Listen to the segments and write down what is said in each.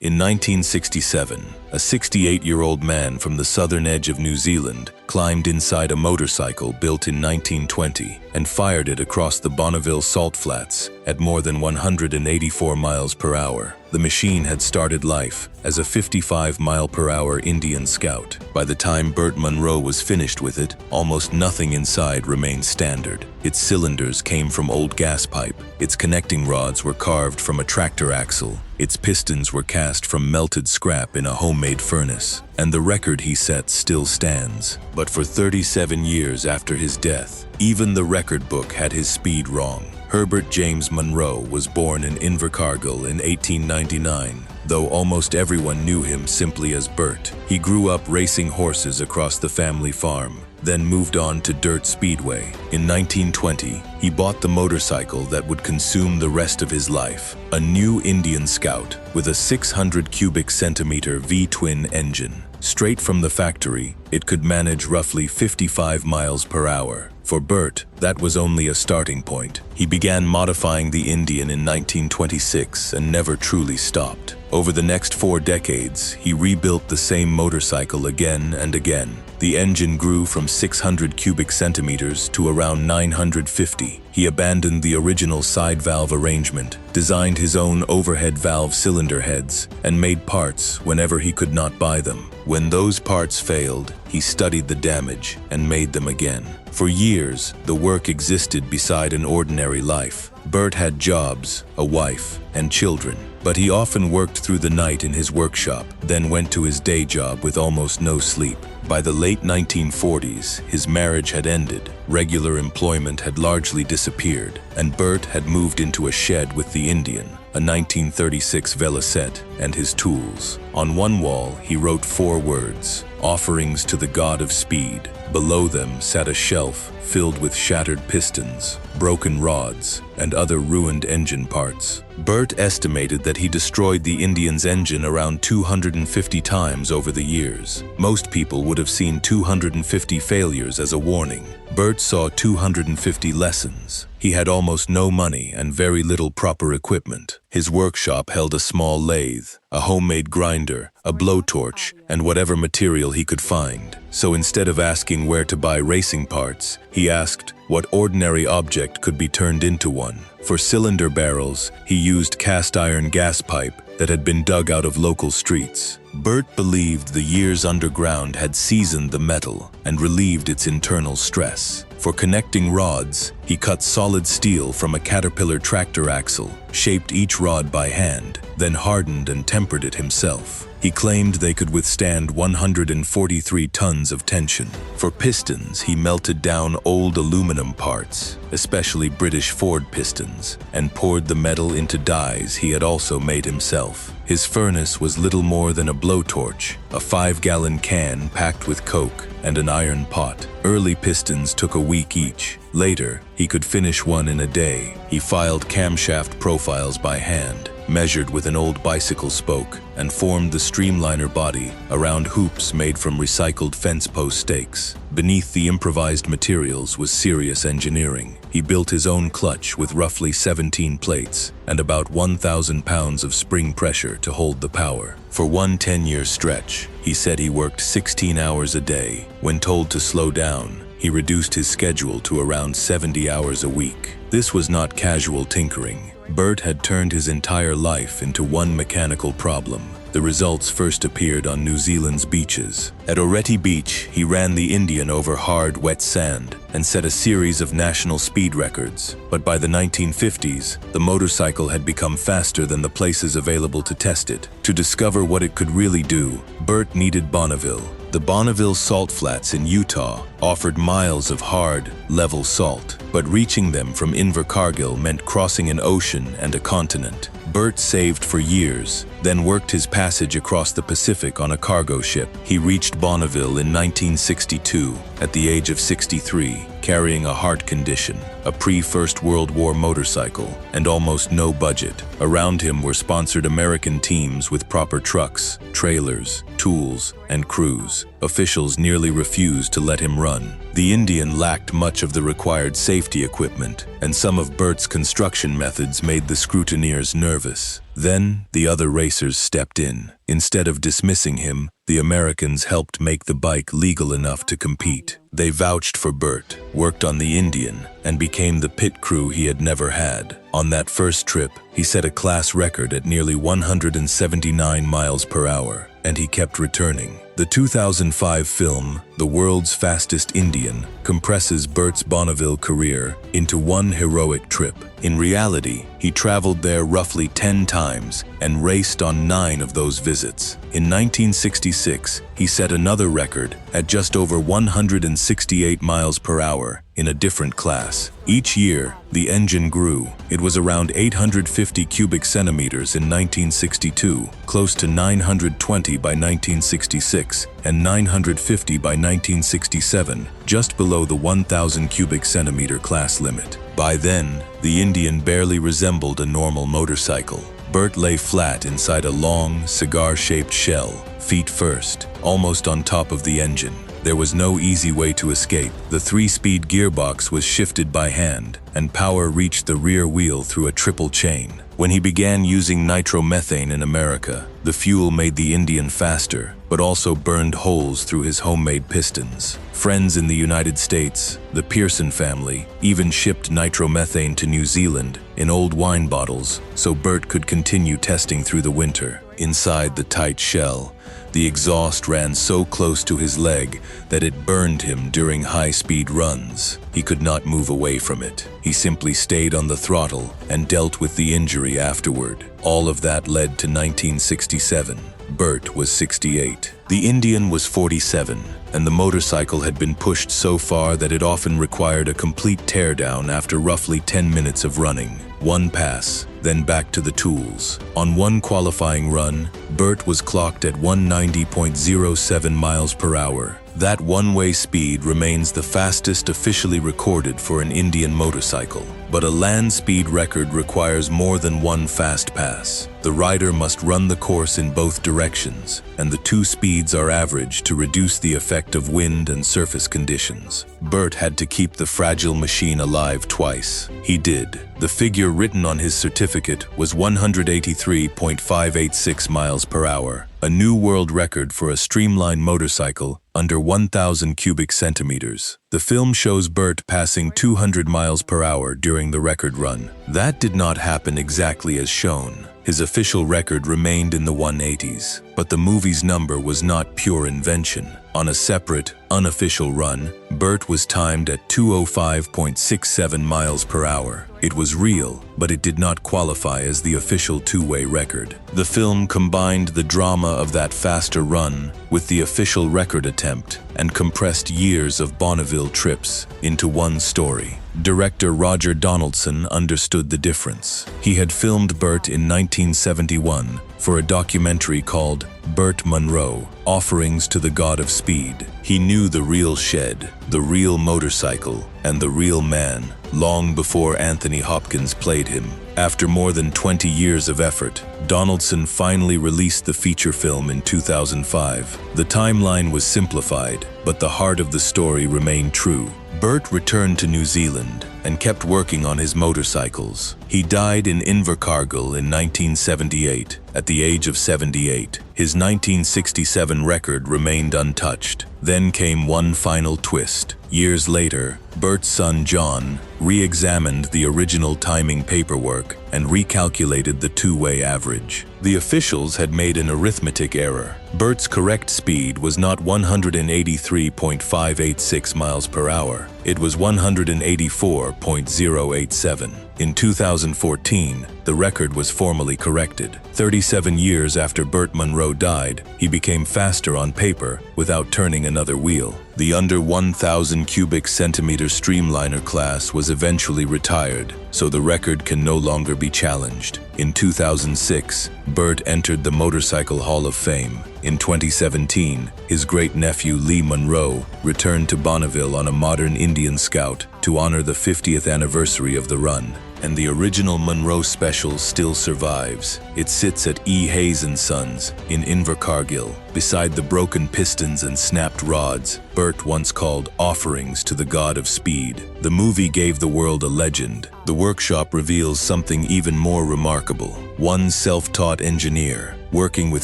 In 1967, a 68-year-old man from the southern edge of New Zealand climbed inside a motorcycle built in 1920 and fired it across the Bonneville salt flats at more than 184 miles per hour. The machine had started life as a 55-mile-per-hour Indian Scout. By the time Burt Munro was finished with it, almost nothing inside remained standard. Its cylinders came from old gas pipe, its connecting rods were carved from a tractor axle, its pistons were cast from melted scrap in a homemade furnace, and the record he set still stands. But for 37 years after his death, even the record book had his speed wrong. Herbert James Munro was born in Invercargill in 1899. Though almost everyone knew him simply as Burt, he grew up racing horses across the family farm, then moved on to Dirt Speedway. In 1920, he bought the motorcycle that would consume the rest of his life, a new Indian Scout with a 600 cubic centimeter V-twin engine. Straight from the factory, it could manage roughly 55 miles per hour. For Burt, that was only a starting point. He began modifying the Indian in 1926 and never truly stopped. Over the next 4 decades, he rebuilt the same motorcycle again and again. The engine grew from 600 cubic centimeters to around 950. He abandoned the original side valve arrangement, designed his own overhead valve cylinder heads, and made parts whenever he could not buy them. When those parts failed, he studied the damage and made them again. For years, the work existed beside an ordinary life. Burt had jobs, a wife, and children, but he often worked through the night in his workshop, then went to his day job with almost no sleep. By the late 1940s, his marriage had ended, regular employment had largely disappeared, and Burt had moved into a shed with the Indian, a 1936 Velocette, and his tools. On one wall, he wrote 4 words, "Offerings to the God of Speed." Below them sat a shelf filled with shattered pistons, broken rods, and other ruined engine parts. Burt estimated that he destroyed the Indian's engine around 250 times over the years. Most people would have seen 250 failures as a warning. Burt saw 250 lessons. He had almost no money and very little proper equipment. His workshop held a small lathe, a homemade grinder, a blowtorch, and whatever material he could find. So instead of asking where to buy racing parts, he asked what ordinary object could be turned into one. For cylinder barrels, he used cast iron gas pipe that had been dug out of local streets. Burt believed the years underground had seasoned the metal and relieved its internal stress. For connecting rods, he cut solid steel from a Caterpillar tractor axle, shaped each rod by hand, then hardened and tempered it himself. He claimed they could withstand 143 tons of tension. For pistons, he melted down old aluminum parts, especially British Ford pistons, and poured the metal into dies he had also made himself. His furnace was little more than a blowtorch, a 5-gallon can packed with coke, and an iron pot. Early pistons took a week each. Later, he could finish one in a day. He filed camshaft profiles by hand, measured with an old bicycle spoke, and formed the streamliner body around hoops made from recycled fence post stakes. Beneath the improvised materials was serious engineering. He built his own clutch with roughly 17 plates and about 1,000 pounds of spring pressure to hold the power. For one 10-year stretch, he said he worked 16 hours a day. When told to slow down, he reduced his schedule to around 70 hours a week. This was not casual tinkering. Burt had turned his entire life into one mechanical problem. The results first appeared on New Zealand's beaches. At Oreti Beach, he ran the Indian over hard, wet sand and set a series of national speed records. But by the 1950s, the motorcycle had become faster than the places available to test it. To discover what it could really do, Burt needed Bonneville. The Bonneville salt flats in Utah offered miles of hard, level salt, but reaching them from Invercargill meant crossing an ocean and a continent. Burt saved for years, then worked his passage across the Pacific on a cargo ship. He reached Bonneville in 1962 at the age of 63. carrying a heart condition, a pre-First World War motorcycle, and almost no budget. Around him were sponsored American teams with proper trucks, trailers, tools, and crews. Officials nearly refused to let him run. The Indian lacked much of the required safety equipment, and some of Burt's construction methods made the scrutineers nervous. Then, the other racers stepped in. Instead of dismissing him, the Americans helped make the bike legal enough to compete. They vouched for Burt, worked on the Indian, and became the pit crew he had never had. On that first trip, he set a class record at nearly 179 miles per hour, and he kept returning. The 2005 film, The World's Fastest Indian, compresses Burt's Bonneville career into one heroic trip. In reality, he traveled there roughly 10 times and raced on 9 of those visits. In 1966, he set another record at just over 168 miles per hour in a different class. Each year, the engine grew. It was around 850 cubic centimeters in 1962, close to 920 by 1966, and 950 by 1967, just below the 1,000 cubic centimeter class limit. By then, the Indian barely resembled a normal motorcycle. Burt lay flat inside a long, cigar-shaped shell, feet first, almost on top of the engine. There was no easy way to escape. The 3-speed gearbox was shifted by hand, and power reached the rear wheel through a triple chain. When he began using nitromethane in America, the fuel made the Indian faster, but also burned holes through his homemade pistons. Friends in the United States, the Pearson family, even shipped nitromethane to New Zealand in old wine bottles so Burt could continue testing through the winter. Inside the tight shell, the exhaust ran so close to his leg that it burned him during high-speed runs. He could not move away from it. He simply stayed on the throttle and dealt with the injury afterward. All of that led to 1967. Burt was 68. The Indian was 47, and the motorcycle had been pushed so far that it often required a complete teardown after roughly 10 minutes of running. One pass, then back to the tools. On one qualifying run, Burt was clocked at 190.07 miles per hour. That one-way speed remains the fastest officially recorded for an Indian motorcycle. But a land speed record requires more than one fast pass. The rider must run the course in both directions, and the 2 speeds are averaged to reduce the effect of wind and surface conditions. Burt had to keep the fragile machine alive twice. He did. The figure written on his certificate was 183.586 miles per hour, a new world record for a streamlined motorcycle under 1,000 cubic centimeters. The film shows Burt passing 200 miles per hour during the record run. That did not happen exactly as shown. His official record remained in the 180s, but the movie's number was not pure invention. On a separate, unofficial run, Burt was timed at 205.67 miles per hour. It was real, but it did not qualify as the official 2-way record. The film combined the drama of that faster run with the official record attempt and compressed years of Bonneville trips into one story. Director Roger Donaldson understood the difference. He had filmed Burt in 1971 for a documentary called Burt Munro, Offerings to the God of Speed. He knew the real shed, the real motorcycle, and the real man long before Anthony Hopkins played him. After more than 20 years of effort, Donaldson finally released the feature film in 2005. The timeline was simplified, but the heart of the story remained true. Burt returned to New Zealand and kept working on his motorcycles. He died in Invercargill in 1978 at the age of 78. His 1967 record remained untouched. Then came one final twist. Years later, Burt's son John re-examined the original timing paperwork and recalculated the 2-way average. The officials had made an arithmetic error. Burt's correct speed was not 183.586 miles per hour. It was 184.087. In 2014, the record was formally corrected. 37 years after Burt Munro died, he became faster on paper without turning another wheel. The under 1,000 cubic centimeter streamliner class was eventually retired, so the record can no longer be challenged. In 2006, Burt entered the Motorcycle Hall of Fame. In 2017, his great-nephew Lee Munro returned to Bonneville on a modern Indian Scout to honor the 50th anniversary of the run. And the original Munro Special still survives. It sits at E. Hayes & Sons in Invercargill, beside the broken pistons and snapped rods Burt once called offerings to the god of speed. The movie gave the world a legend. The workshop reveals something even more remarkable. One self-taught engineer, working with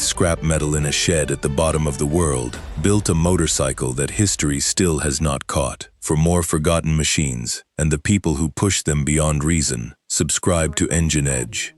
scrap metal in a shed at the bottom of the world, built a motorcycle that history still has not caught. For more forgotten machines and the people who push them beyond reason, subscribe to Engine Edge.